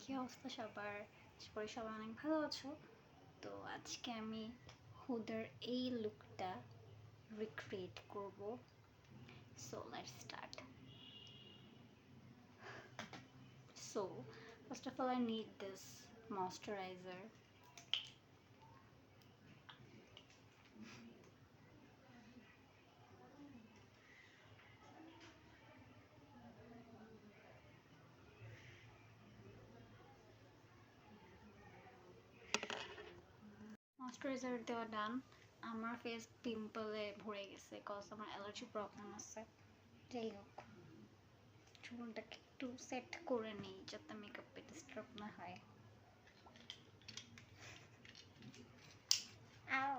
কি অবস্থা সবার? আশা করি সবাই অনেক ভালো আছো। তো আজকে আমি হুদার এই লুকটা রিক্রিয়েট করব। So let's start. So first of all I need this moisturizer. Moisturiser দেওয়া ডান। আমার ফেস পিম্পলে ভরে গেছে কজ আমার অ্যালার্জি প্রবলেম আছে। যাই হোক, চুলটাকে একটু সেট করে নিই যাতে মেকআপে ডিস্টার্ব না হয়। আও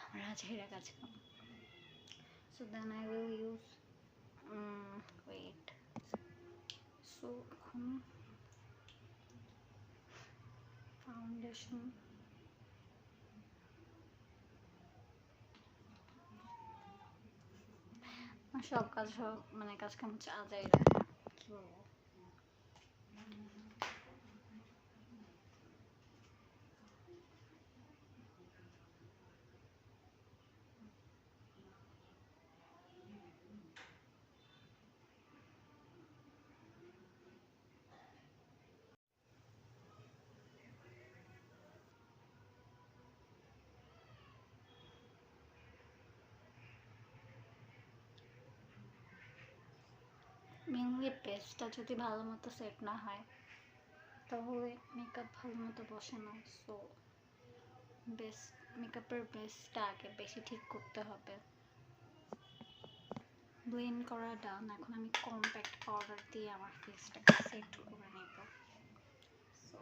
আমার হাজারিরা কাজ কাম। So then I will use wait. So এখন ফাউন্ডেশন সব কাজ মানে কাজ কাম হচ্ছে আজাইরা, কি বলবো। মেনলি পেস্টটা যদি ভালো মতো সেট না হয় তাহলে মেকআপ ভালো মতো বসে না। সো বেস্ট মেকআপের বেসটা আগে বেশি ঠিক করতে হবে। ব্লেন্ড করা ডান। এখন আমি কম্প্যাক্ট পাউডার দিয়ে আমার ফেসটাকে সেট করে নেব। সো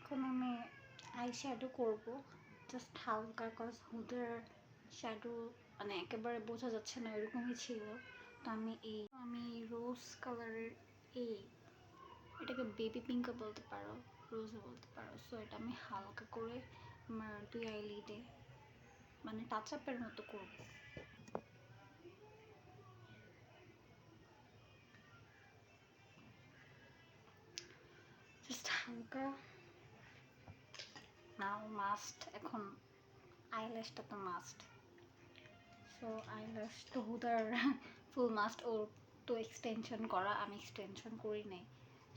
এখন আমি আই শ্যাডো করবো জাস্ট হালকা, কজ হুদের শ্যাডো মানে একেবারে বোঝা যাচ্ছে না এরকমই ছিল। তো আমি রোজ কালারের এই এটাকে বেবি পিঙ্কও বলতে পারো, রোজও বলতে পারো। সো এটা আমি হালকা করে আমার দুই আইলিডে মানে টাচ আপের মতো করবো। জাস্ট হালকা। নাও মাস্ট, এখন আইল্যাশটা তো মাস্ট। সো আইল্যাশ তো হুদার ফুল মাস্ট, ওর তো এক্সটেনশন করা, আমি এক্সটেনশন করি নাই।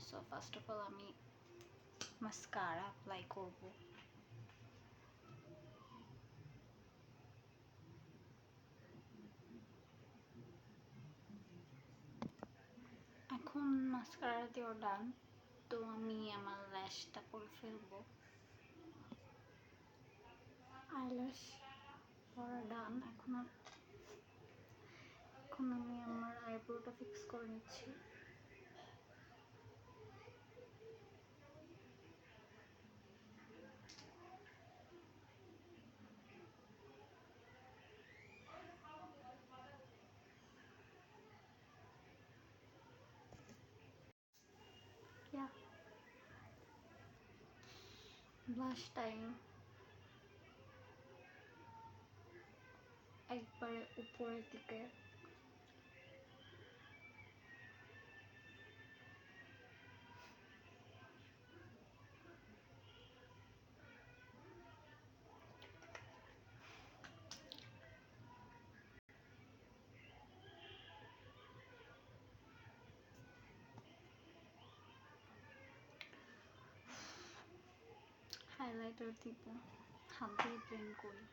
সো ফার্স্ট অফ অল আমি মাস্কারা অ্যাপ্লাই করব। এখন মাস্কারা দেওয়া ডান। তো আমি আমার ল্যাশটা করে ফেলবো। আইল্যাশ করা ডান। এখন আমি আমার আইব্রোটা ফিক্স করে নিচ্ছি। Blush time. একবারে উপরের দিকে। হাইলাইটার দিব, হাত দিয়ে ব্লেন্ড করি।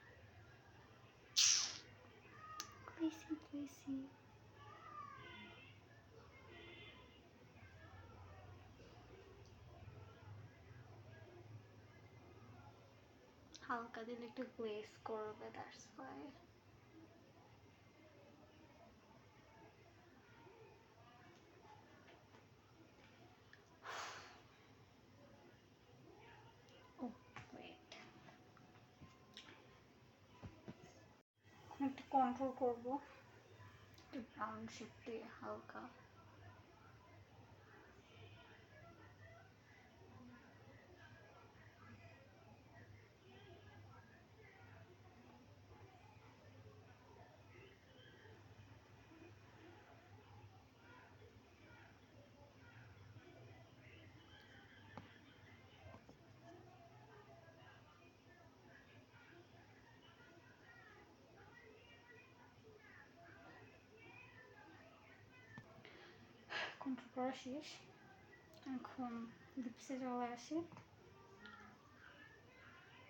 হালকা দিলে একটু গ্লেজ করবে, দ্যাটস ওয়াই। একটু কন্ট্রোল করবো, একটু ব্রাউন শেড দিয়ে হালকা। কন্ট্রোল করা শেষ। এখন লিপসে চলে আসি।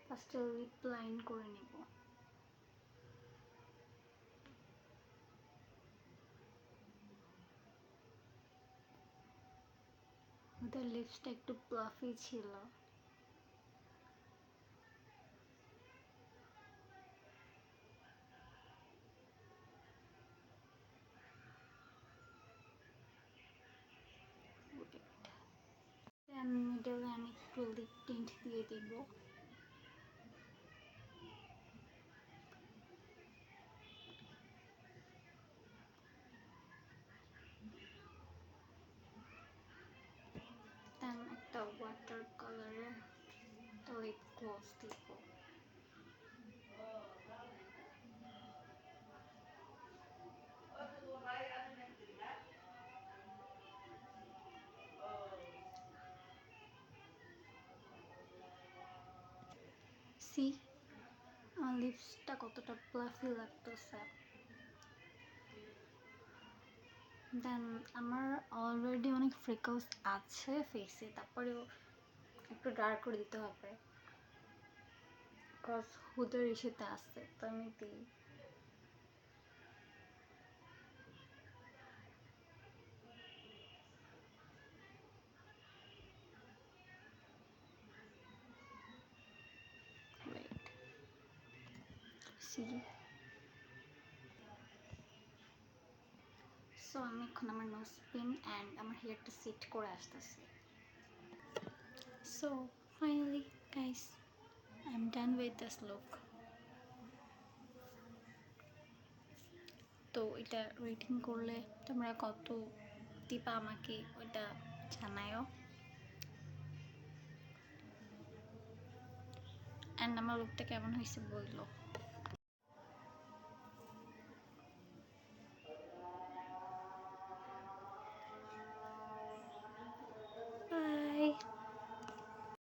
ফার্স্টে লিপ লাইন করে নিব। ওদের লিপসটা একটু প্লাফি ছিল। মিডলে আমি একটু লিপ টিন্ট দিয়ে দিব। দেন একটা ওয়াটার কালারের লিপ গ্লস দিব। সি আমার লিপসটা কতটা প্লাফি লাগতেছে। দেন আমার অলরেডি অনেক ফ্রিকলস আছে ফেসে, তারপরেও একটু ডার্ক করে দিতে হবে, বিকজ হুদের ইস্যুতে আছে, তো আমি দিই। সো আমি এখন আমার নোজ পিন অ্যান্ড আমার হেয়ারটা সেট করে আসতেছি। So finally guys, I am done with this look. তো এটা রেটিং করলে তোমরা কত দিবা আমাকে ওইটা জানায়ও। অ্যান্ড আমার লুকটা কেমন হয়েছে বললো।